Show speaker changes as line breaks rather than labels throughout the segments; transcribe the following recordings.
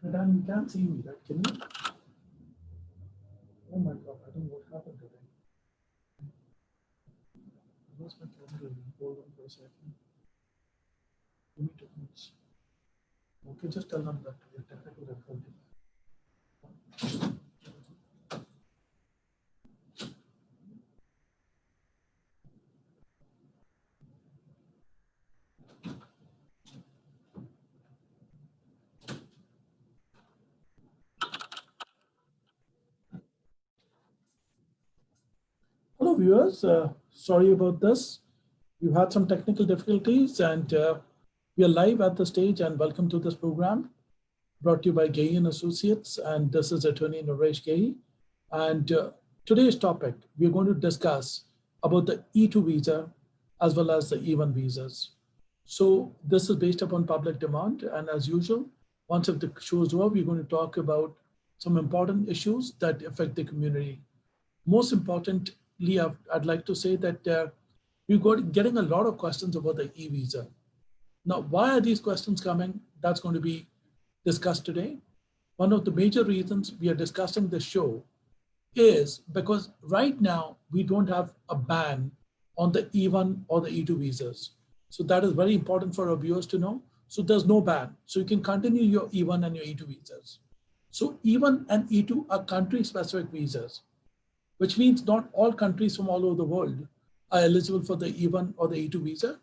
Madam, you can't see me, right? Can you? Oh my God, I don't know what happened today. I lost my camera. Hold on for a second. Give me 2 minutes. Okay, just tell them that we are technical difficulty. Hello, viewers. Sorry about this. We've had some technical difficulties, and we are live at the stage. And welcome to this program brought to you by Gehi and Associates. And this is Attorney Naresh Gehi. And today's topic, we're going to discuss about the E2 visa as well as the E1 visas. So this is based upon public demand. And as usual, once if the show is over, we're going to talk about some important issues that affect the community. Most importantly, I'd like to say that we're getting a lot of questions about the e-visa. Now, why are these questions coming? That's going to be discussed today. One of the major reasons we are discussing this show is because right now we don't have a ban on the E1 or the E2 visas. So that is very important for our viewers to know. So there's no ban. So you can continue your E1 and your E2 visas. So E1 and E2 are country-specific visas, which means not all countries from all over the world are eligible for the E1 or the E2 visa.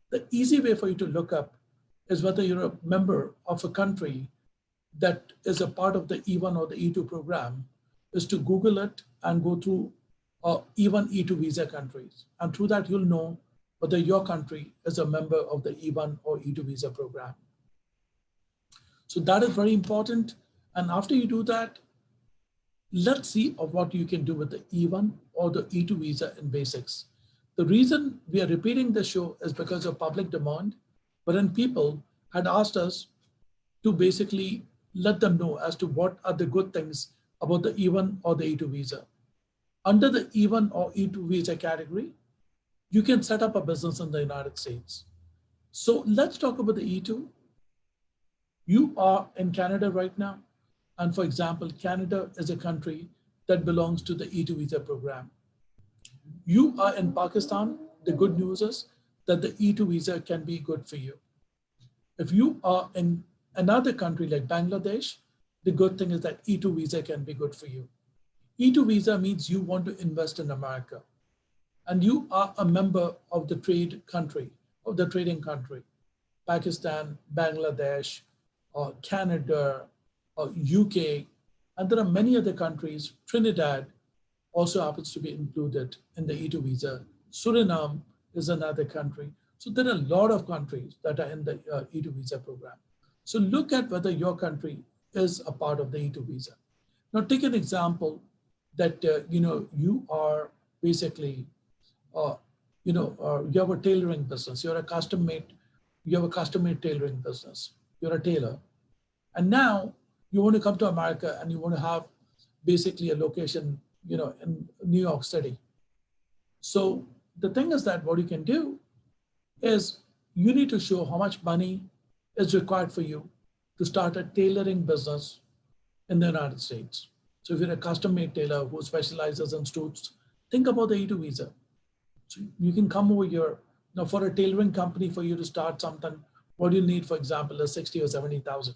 The easy way for you to look up is whether you're a member of a country that is a part of the E1 or the E2 program, is to Google it and go through E1, E2 visa countries. And through that, you'll know whether your country is a member of the E1 or E2 visa program. So that is very important. And after you do that, let's see what you can do with the E1 or the E2 visa in basics. The reason we are repeating the show is because of public demand, wherein people had asked us to basically let them know as to what are the good things about the E1 or the E2 visa. Under the E1 or E2 visa category, you can set up a business in the United States. So let's talk about the E2. You are in Canada right now. And for example, Canada is a country that belongs to the E2 visa program. You are in Pakistan. The good news is that the E2 visa can be good for you. If you are in another country like Bangladesh, the good thing is that E2 visa can be good for you. E2 visa means you want to invest in America and you are a member of the trading country, Pakistan, Bangladesh, Canada, UK, and there are many other countries. Trinidad also happens to be included in the E2 visa. Suriname is another country. So there are a lot of countries that are in the E2 visa program. So look at whether your country is a part of the E2 visa. Now take an example that you are basically you have a tailoring business. You have a custom made tailoring business. You're a tailor, and now you want to come to America and you want to have basically a location, in New York City. So the thing is that what you can do is you need to show how much money is required for you to start a tailoring business in the United States. So if you're a custom-made tailor who specializes in suits, think about the E2 visa. So you can come over here. Now for a tailoring company, for you to start something, what you need, for example, is 60 or 70,000.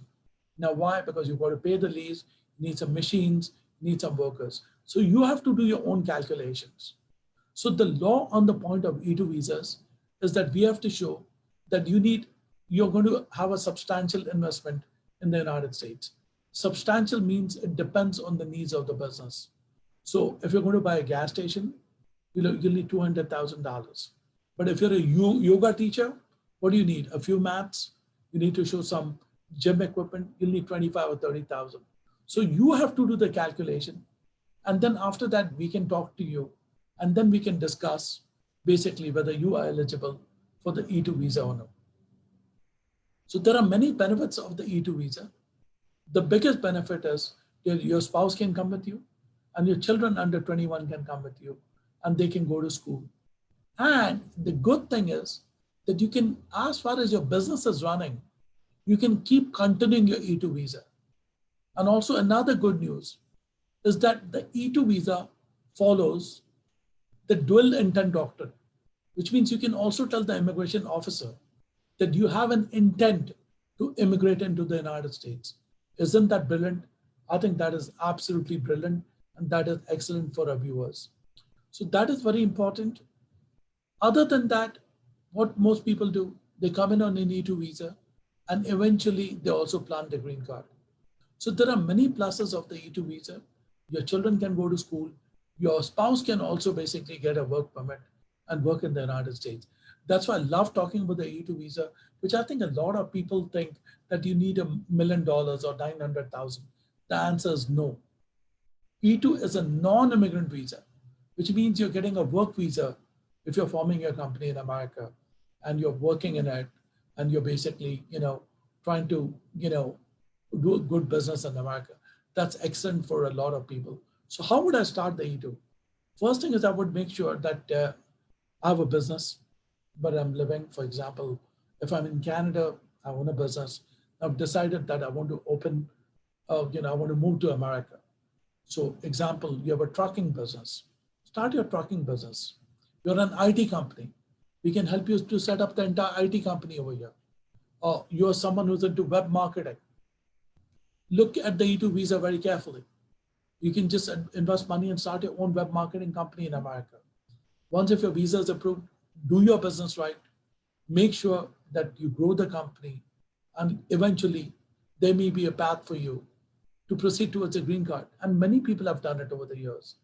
Now why? Because you've got to pay the lease, you need some machines, you need some workers. So you have to do your own calculations. So the law on the point of E2 visas is that we have to show that you're going to have a substantial investment in the United States. Substantial means it depends on the needs of the business. So if you're going to buy a gas station, you'll need $200,000. But if you're a yoga teacher, what do you need? A few mats. You need to show some gym equipment. You'll need 25 or 30,000. So you have to do the calculation. And then after that, we can talk to you. And then we can discuss basically whether you are eligible for the E2 visa or no. So there are many benefits of the E2 visa. The biggest benefit is your spouse can come with you and your children under 21 can come with you and they can go to school. And the good thing is that you can, as far as your business is running, you can keep continuing your E2 visa. And also another good news is that the E2 visa follows the dual intent doctrine, which means you can also tell the immigration officer that you have an intent to immigrate into the United States. Isn't that brilliant? I think that is absolutely brilliant, and that is excellent for our viewers. So that is very important. Other than that, what most people do, they come in on an E2 visa, and eventually they also plan the green card. So there are many pluses of the E2 visa. Your children can go to school. Your spouse can also basically get a work permit and work in the United States. That's why I love talking about the E2 visa, which I think a lot of people think that you need $1 million or 900,000. The answer is no. E2 is a non-immigrant visa, which means you're getting a work visa if you're forming your company in America and you're working in it and you're basically, trying to, do a good business in America. That's excellent for a lot of people. So how would I start the E2? First thing is I would make sure that I have a business where I'm living. For example, if I'm in Canada, I own a business. I've decided that I want to open, I want to move to America. So example, you have a trucking business. Start your trucking business. You're an IT company. We can help you to set up the entire IT company over here. Or you're someone who's into web marketing. Look at the E2 visa very carefully. You can just invest money and start your own web marketing company in America. Once if your visa is approved, do your business right. Make sure that you grow the company, and eventually there may be a path for you to proceed towards a green card. And many people have done it over the years.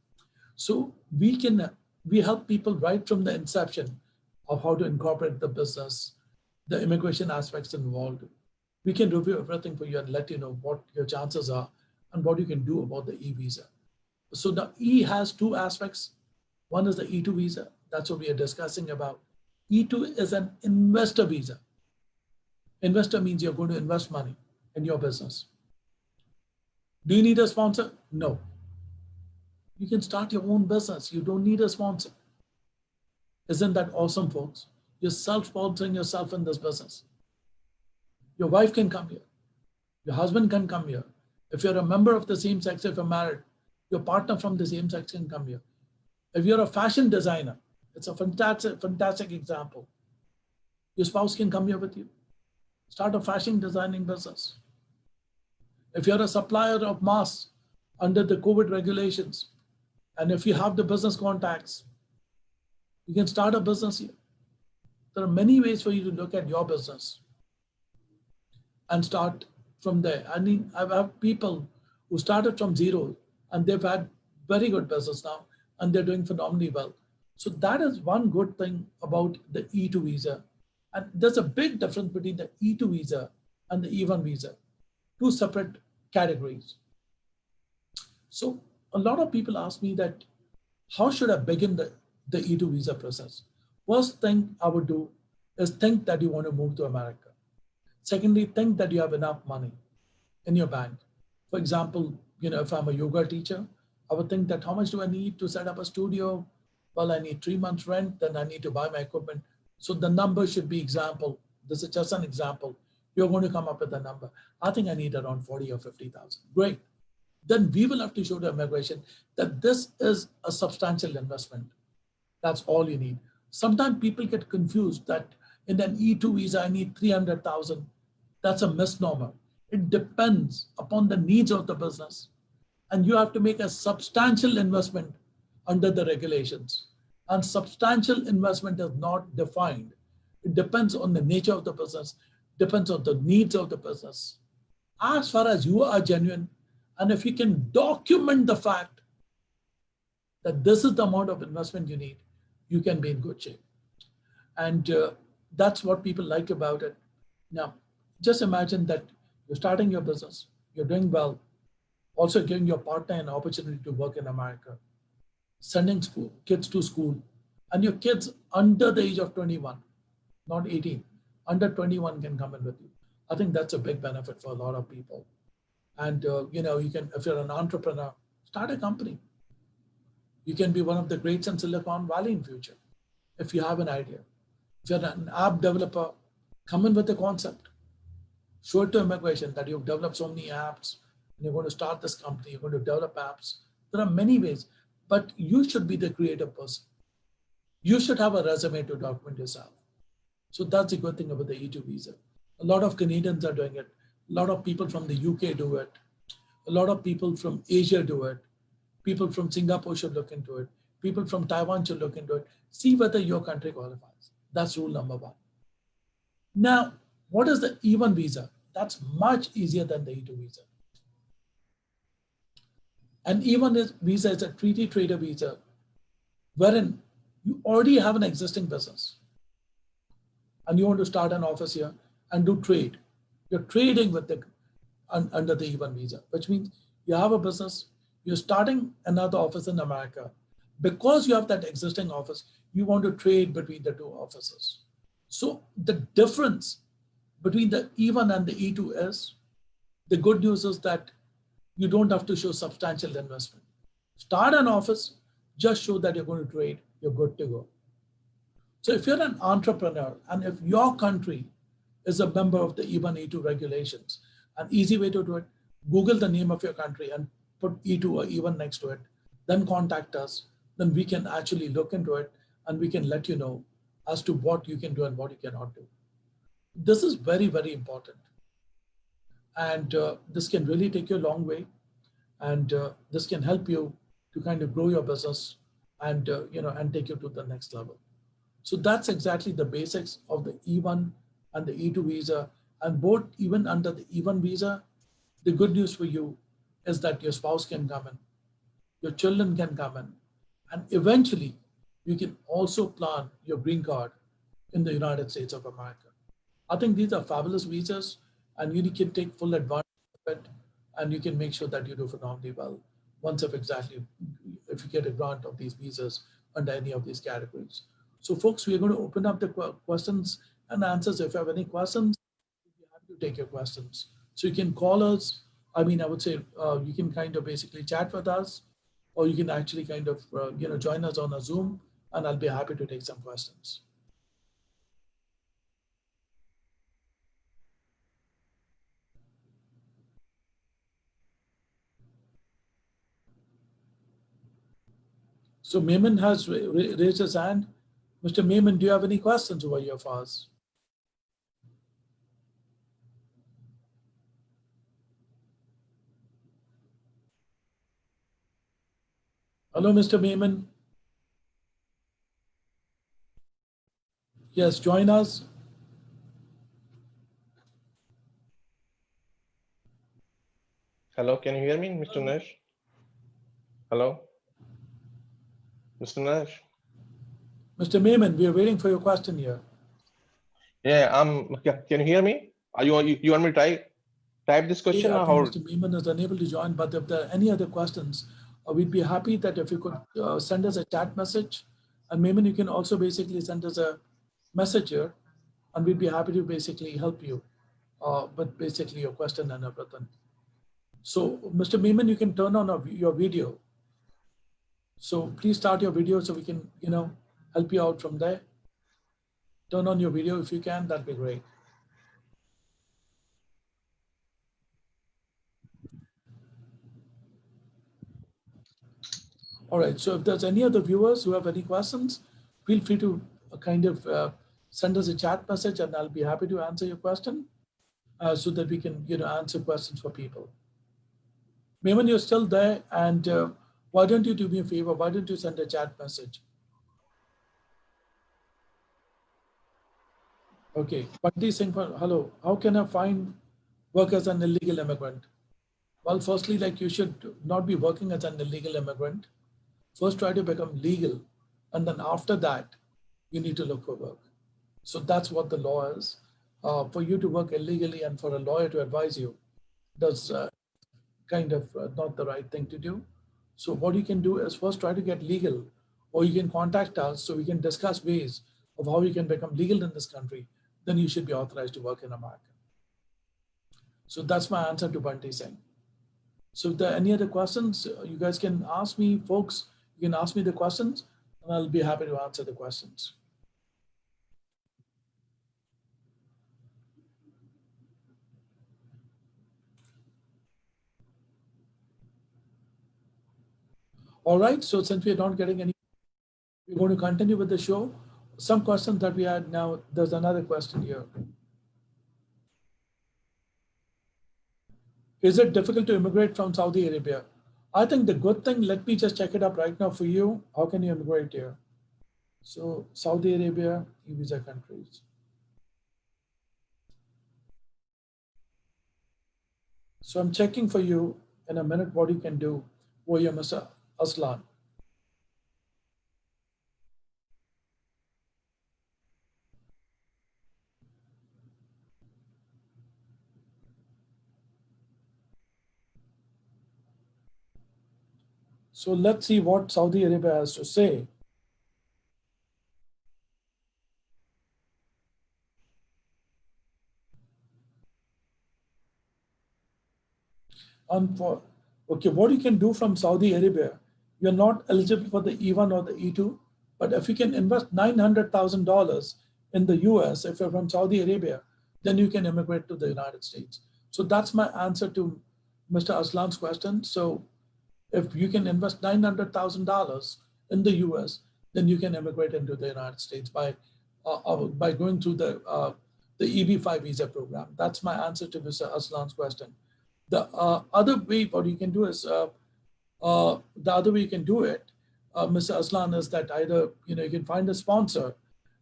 So we help people right from the inception of how to incorporate the business, the immigration aspects involved. We can review everything for you and let you know what your chances are and what you can do about the e-visa. So the E has two aspects. One is the E2 visa. That's what we are discussing about. E2 is an investor visa. Investor means you're going to invest money in your business. Do you need a sponsor? No. You can start your own business. You don't need a sponsor. Isn't that awesome, folks? You're self-sponsoring yourself in this business. Your wife can come here. Your husband can come here. If you're a member of the same sex, if you're married, your partner from the same sex can come here. If you're a fashion designer, it's a fantastic example. Your spouse can come here with you. Start a fashion designing business. If you're a supplier of masks under the COVID regulations, and if you have the business contacts, you can start a business here. There are many ways for you to look at your business and start from there. I mean, I have people who started from zero and they've had very good business now and they're doing phenomenally well. So that is one good thing about the E2 visa. And there's a big difference between the E2 visa and the E1 visa, two separate categories. So a lot of people ask me that, how should I begin the E2 visa process? First thing I would do is think that you want to move to America. Secondly, think that you have enough money in your bank. For example, if I'm a yoga teacher, I would think that how much do I need to set up a studio? Well, I need 3 months rent, then I need to buy my equipment. So the number should be example. This is just an example. You're going to come up with a number. I think I need around 40 or 50,000. Great. Then we will have to show the immigration that this is a substantial investment. That's all you need. Sometimes people get confused that in an E2 visa, I need 300,000. That's a misnomer. It depends upon the needs of the business. And you have to make a substantial investment under the regulations. And substantial investment is not defined. It depends on the nature of the business, depends on the needs of the business. As far as you are genuine, and if you can document the fact that this is the amount of investment you need, you can be in good shape. And that's what people like about it. Now, just imagine that you're starting your business, you're doing well, also giving your partner an opportunity to work in America, sending kids to school, and your kids under the age of 21, not 18, under 21 can come in with you. I think that's a big benefit for a lot of people. And you can, if you're an entrepreneur, start a company. You can be one of the greats in Silicon Valley in future, if you have an idea. If you're an app developer, come in with a concept. Show it to immigration that you've developed so many apps and you're going to start this company, you're going to develop apps. There are many ways, but you should be the creative person. You should have a resume to document yourself. So that's the good thing about the E2 visa. A lot of Canadians are doing it. A lot of people from the UK do it. A lot of people from Asia do it. People from Singapore should look into it. People from Taiwan should look into it. See whether your country qualifies. That's rule number one. Now, what is the E1 visa? That's much easier than the E2 visa. An E1 visa is a treaty trader visa, wherein you already have an existing business and you want to start an office here and do trade. You're trading with under the E1 visa, which means you have a business, you're starting another office in America. Because you have that existing office, you want to trade between the two offices. So the difference between the E1 and the E2 is, the good news is that you don't have to show substantial investment. Start an office, just show that you're going to trade, you're good to go. So if you're an entrepreneur and if your country is a member of the E1, E2 regulations, an easy way to do it, Google the name of your country and put E2 or E1 next to it, then contact us, then we can actually look into it and we can let you know as to what you can do and what you cannot do. This is very, very important. And this can really take you a long way. And this can help you to kind of grow your business and, and take you to the next level. So that's exactly the basics of the E1 and the E2 visa. And both, even under the E1 visa, the good news for you is that your spouse can come in, your children can come in, and eventually you can also plan your green card in the United States of America. I think these are fabulous visas, and you can take full advantage of it, and you can make sure that you do phenomenally well once if you get a grant of these visas under any of these categories. So folks, we're going to open up the questions and answers. If you have any questions, we'll be happy to take your questions. So you can call us. I mean, I would say you can kind of basically chat with us, or you can actually kind of, join us on a Zoom, and I'll be happy to take some questions. So Maiman has raised his hand. Mr. Maiman, do you have any questions over here for us? Hello, Mr. Maiman. Yes, join us.
Hello, can you hear me, Mr. Nash? Hello, Mr. Nash.
Mr. Maiman, we are waiting for your question here.
Yeah, can you hear me? Are you want me to type this question?
I
or
think
how?
Mr. Maiman is unable to join, but if there are any other questions, we'd be happy that if you could send us a chat message. And Maiman, you can also basically send us a message here, and we'd be happy to basically help you with basically your question and everything. So, Mr. Maiman, you can turn on your video. So please start your video so we can, help you out from there. Turn on your video if you can, that'd be great. All right, so if there's any other viewers who have any questions, feel free to kind of send us a chat message and I'll be happy to answer your question so that we can, answer questions for people. Maiman, you're still there, and why don't you do me a favor? Why don't you send a chat message? Okay, Bunty Singh, hello. How can I find work as an illegal immigrant? Well, firstly, like, you should not be working as an illegal immigrant. First, try to become legal, and then after that, you need to look for work. So that's what the law is. For you to work illegally and for a lawyer to advise you, that's kind of not the right thing to do. So what you can do is first try to get legal, or you can contact us so we can discuss ways of how you can become legal in this country. Then you should be authorized to work in America. So that's my answer to Bunty Singh. So if there are any other questions, you guys can ask me, folks. You can ask me the questions, and I'll be happy to answer the questions. All right, so since we're not getting any, we're going to continue with the show. Some questions that we had now, there's another question here. Is it difficult to immigrate from Saudi Arabia? I think the good thing, let me just check it up right now for you. How can you immigrate here? So Saudi Arabia, e-visa countries. So I'm checking for you in a minute what you can do for your Mr. Aslan. So let's see what Saudi Arabia has to say. Okay, what you can do from Saudi Arabia, you're not eligible for the E1 or the E2, but if you can invest $900,000 in the US, if you're from Saudi Arabia, then you can immigrate to the United States. So that's my answer to Mr. Aslan's question. So if you can invest $900,000 in the US, then you can immigrate into the United States by going through the EB5 visa program. That's my answer to Mr. Aslan's question. The other way what you can do is the other way you can do it, Mr. Aslan, is that either you can find a sponsor,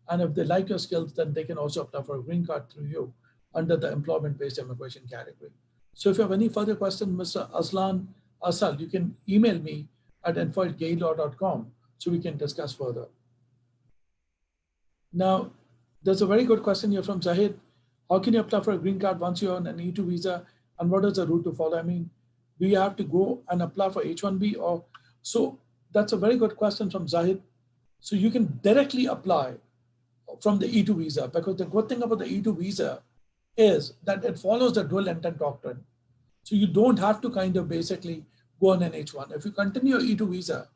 and if they like your skills, then they can also apply for a green card through you under the employment-based immigration category. So if you have any further questions, Mr. Aslan Asal, you can email me at info@gehilaw.com so we can discuss further. Now, there's a very good question here from Zahid. How can you apply for a green card once you're on an E2 visa, and what is the route to follow? I mean, do you have to go and apply for H1B or so? That's a very good question from Zahid. So you can directly apply from the E2 visa, because the good thing about the E2 visa is that it follows the dual intent doctrine. So you don't have to kind of basically go on an H1. If you continue your E2 visa,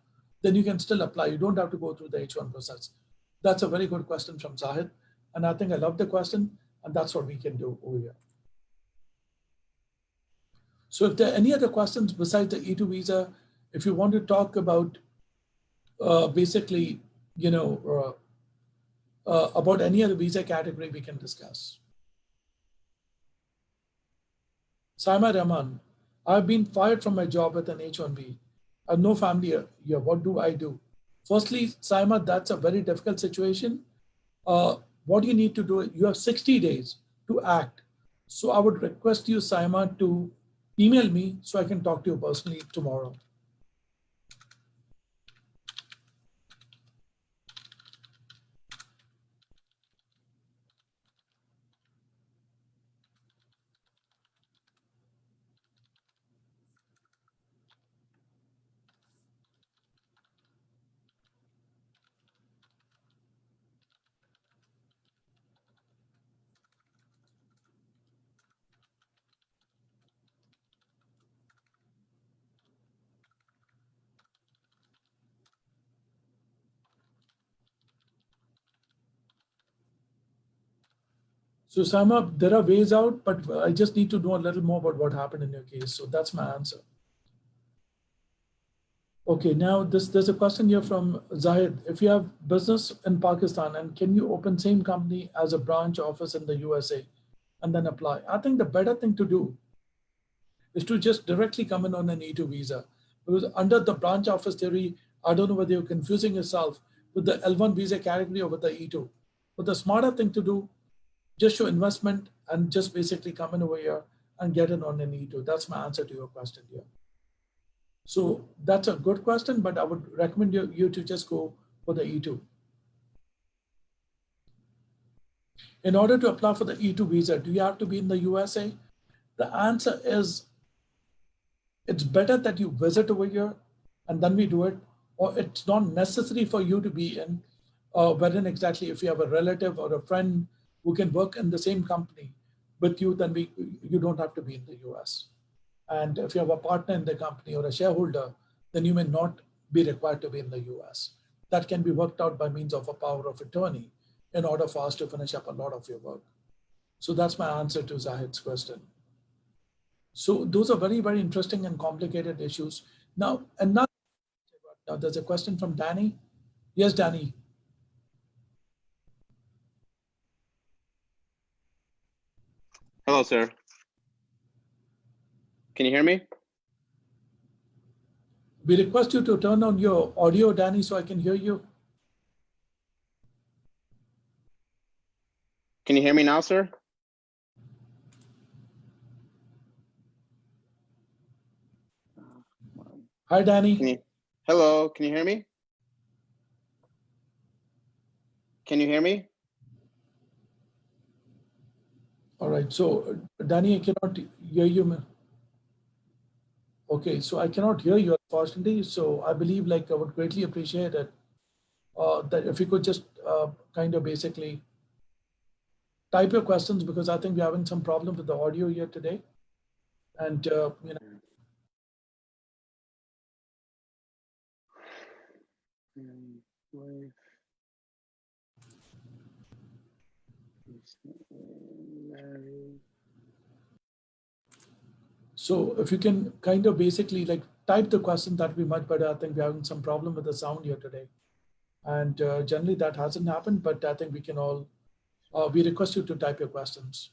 then you can still apply. You don't have to go through the H1 process. That's a very good question from Zahid. And I think I love the question, and that's what we can do over here. So if there are any other questions besides the E2 visa, if you want to talk about basically, about any other visa category, we can discuss. Saima Rahman, I've been fired from my job with an H1B. I have no family here. What do I do? Firstly, Saima, that's a very difficult situation. What you need to do, you have 60 days to act. So I would request you, Saima, to email me so I can talk to you personally tomorrow. So Sama, there are ways out, but I just need to know a little more about what happened in your case. So that's my answer. Okay, now there's a question here from Zahid. If you have business in Pakistan, and can you open same company as a branch office in the USA and then apply? I think the better thing to do is to just directly come in on an E2 visa. Because under the branch office theory, I don't know whether you're confusing yourself with the L1 visa category or with the E2. But the smarter thing to do, just show investment and just basically come in over here and get in on an E2. That's my answer to your question here. So that's a good question, but I would recommend you to just go for the E2. In order to apply for the E2 visa, do you have to be in the USA? The answer is, it's better that you visit over here and then we do it, or it's not necessary for you to be in, wherein exactly if you have a relative or a friend who can work in the same company with you, then you don't have to be in the US. And if you have a partner in the company or a shareholder, then you may not be required to be in the US. That can be worked out by means of a power of attorney in order for us to finish up a lot of your work. So that's my answer to Zahid's question. So those are very, very interesting and complicated issues. Now, another Now there's a question from Danny. Yes, Danny.
Hello, sir. Can you hear me?
We request you to turn on your audio, Danny, so I can hear you.
Can you hear me now, sir?
Hi, Danny.
Hello, can you hear me? Can you hear me?
All right, so Danny, I cannot hear you. Okay, so I cannot hear you, unfortunately. So I believe like I would greatly appreciate it that if you could just kind of basically type your questions, because I think we're having some problem with the audio here today. And, you know. So if you can kind of basically like type the question, that'd be much better. I think we're having some problem with the sound here today. And generally that hasn't happened, but I think we can all, we request you to type your questions.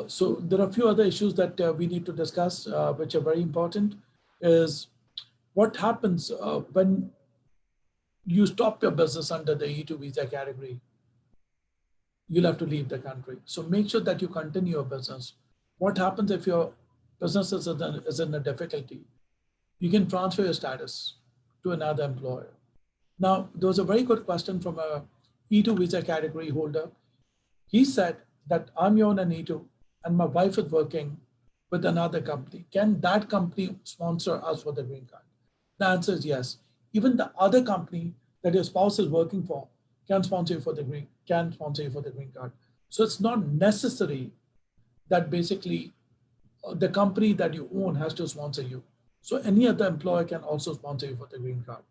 So there are a few other issues that we need to discuss, which are very important, is what happens when you stop your business under the E2 visa category. You'll have to leave the country. So make sure that you continue your business. What happens if your business is in a difficulty? You can transfer your status to another employer. Now, there was a very good question from a E2 visa category holder. He said that I'm here on an E2 and my wife is working with another company. Can that company sponsor us for the green card? The answer is yes. Even the other company that your spouse is working for can sponsor you for the green card. So it's not necessary that basically the company that you own has to sponsor you. So any other employer can also sponsor you for the green card.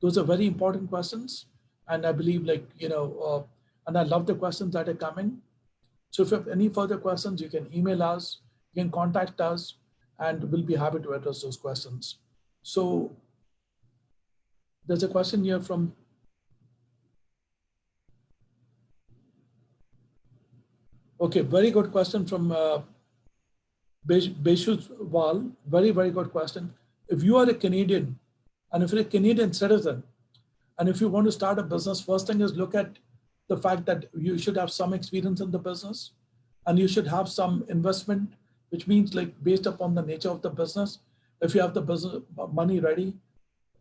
Those are very important questions. And I believe like, you know, and I love the questions that are coming. So if you have any further questions, you can email us, you can contact us, and we'll be happy to address those questions. So there's a question here from okay, very good question from Beshus Wal. Very, very good question. If you are a Canadian, and if you're a Canadian citizen, and if you want to start a business, first thing is look at the fact that you should have some experience in the business, and you should have some investment, which means like based upon the nature of the business. If you have the business money ready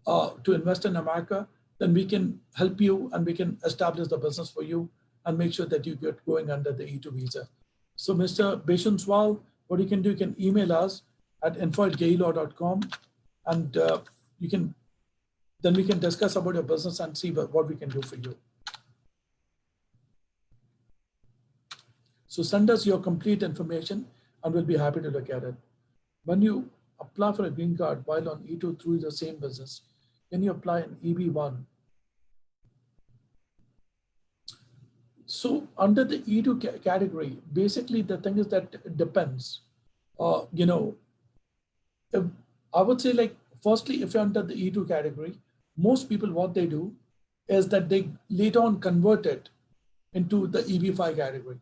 to invest in America, then we can help you and we can establish the business for you and make sure that you get going under the E2 visa. So Mr. Beshanswal, what you can do, you can email us at info@gehilaw.com, and then we can discuss about your business and see what we can do for you. So send us your complete information and we'll be happy to look at it. When you apply for a green card while on E2 through the same business, can you apply an EB1? So under the E2 category, basically the thing is that it depends. You know, if, I would say like, firstly, if you're under the E2 category, most people, what they do is that they later on convert it into the EB5 category.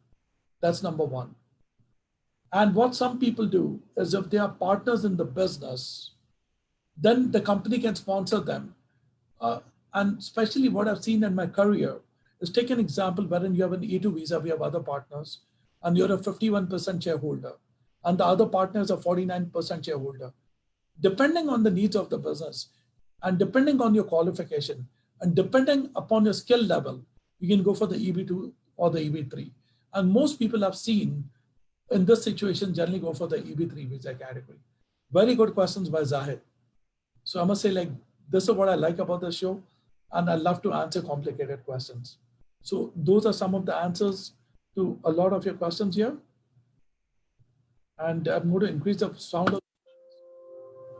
That's number one. And what some people do is if they are partners in the business, then the company can sponsor them. And especially what I've seen in my career is take an example wherein you have an E2 visa, we have other partners, and you're a 51% shareholder, and the other partners are 49% shareholder. Depending on the needs of the business, and depending on your qualification, and depending upon your skill level, you can go for the EB2 or the EB3. And most people I've seen in this situation generally go for the EB3 visa category. Very good questions by Zahid. So I must say, like, this is what I like about the show, and I love to answer complicated questions. So those are some of the answers to a lot of your questions here. And I'm going to increase the sound.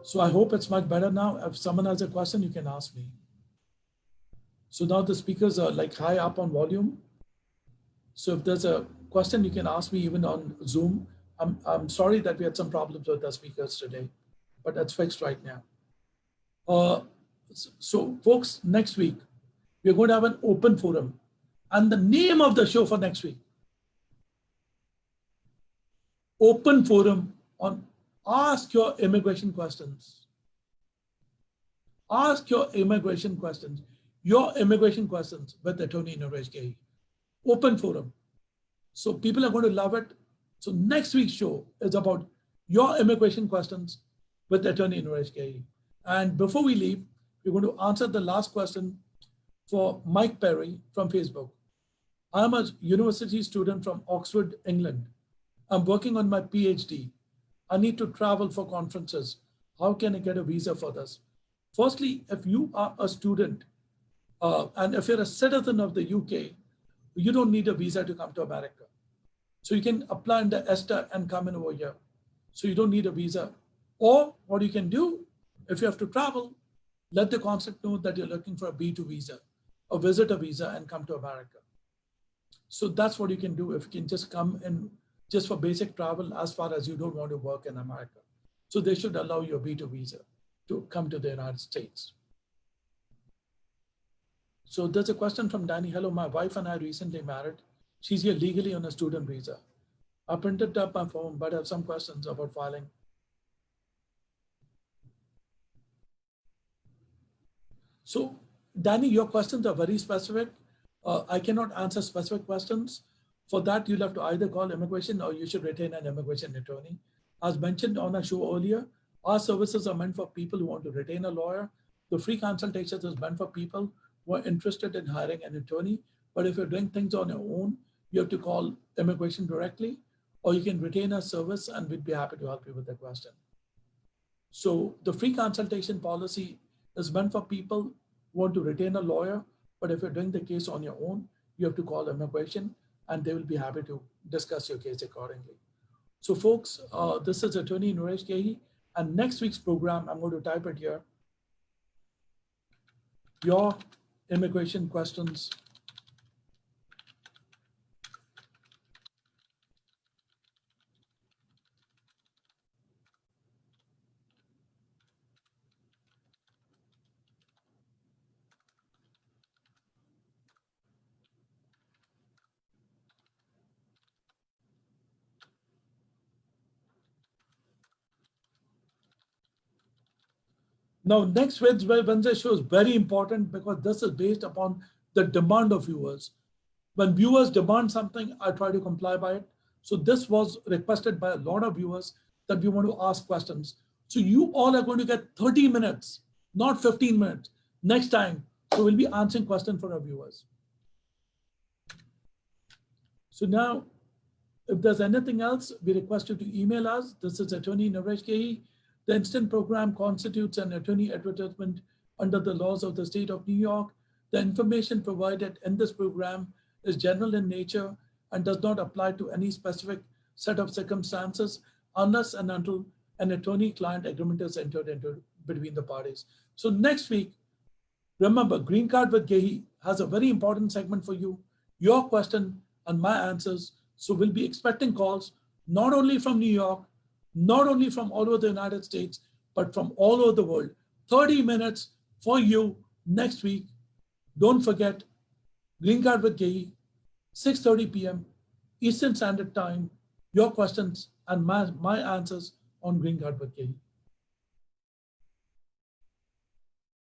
So I hope it's much better now. If someone has a question, you can ask me. So now the speakers are like high up on volume. So if there's a question, you can ask me even on Zoom, I'm sorry that we had some problems with the speakers today, but that's fixed right now. So folks, next week, we're going to have an open forum. And the name of the show for next week, open forum on ask your immigration questions. Ask your immigration questions with Attorney Naresh Gehi. Open forum. So people are going to love it. So next week's show is about your immigration questions with Attorney Naresh Gehi. And before we leave, we're going to answer the last question for Mike Perry from Facebook. I'm a university student from Oxford, England. I'm working on my PhD. I need to travel for conferences. How can I get a visa for this? Firstly, if you are a student and if you're a citizen of the UK, you don't need a visa to come to America. So you can apply under ESTA and come in over here. So you don't need a visa. Or what you can do, if you have to travel, let the consulate know that you're looking for a B2 visa, a visitor visa, and come to America. So that's what you can do if you can just come in just for basic travel as far as you don't want to work in America. So they should allow you a B2 visa to come to the United States. So there's a question from Danny. Hello, my wife and I recently married. She's here legally on a student visa. I printed up my form, but I have some questions about filing. So Danny, your questions are very specific. I cannot answer specific questions. For that, you'll have to either call immigration or you should retain an immigration attorney. As mentioned on our show earlier, our services are meant for people who want to retain a lawyer. The free consultations is meant for people who are interested in hiring an attorney. But if you're doing things on your own, you have to call immigration directly, or you can retain our service and we'd be happy to help you with that question. So the free consultation policy is meant for people who want to retain a lawyer, but if you're doing the case on your own, you have to call immigration and they will be happy to discuss your case accordingly. So folks, this is Attorney Naresh Gehi, and next week's program, I'm going to type it here. Your immigration questions. Now, next Wednesday show is very important because this is based upon the demand of viewers. When viewers demand something, I try to comply by it. So this was requested by a lot of viewers that we want to ask questions. So you all are going to get 30 minutes, not 15 minutes next time. So we'll be answering questions for our viewers. So now, if there's anything else, we request you to email us. This is Attorney Naresh Gehi. The instant program constitutes an attorney advertisement under the laws of the state of New York. The information provided in this program is general in nature and does not apply to any specific set of circumstances unless and until an attorney-client agreement is entered into between the parties. So next week, remember, Green Card with Gehi has a very important segment for you, your question and my answers. So we'll be expecting calls, not only from New York, not only from all over the United States, but from all over the world. 30 minutes for you next week. Don't forget, Green Card with Gehi, 6:30 p.m. Eastern Standard Time, your questions and my answers on Green Card with Gehi.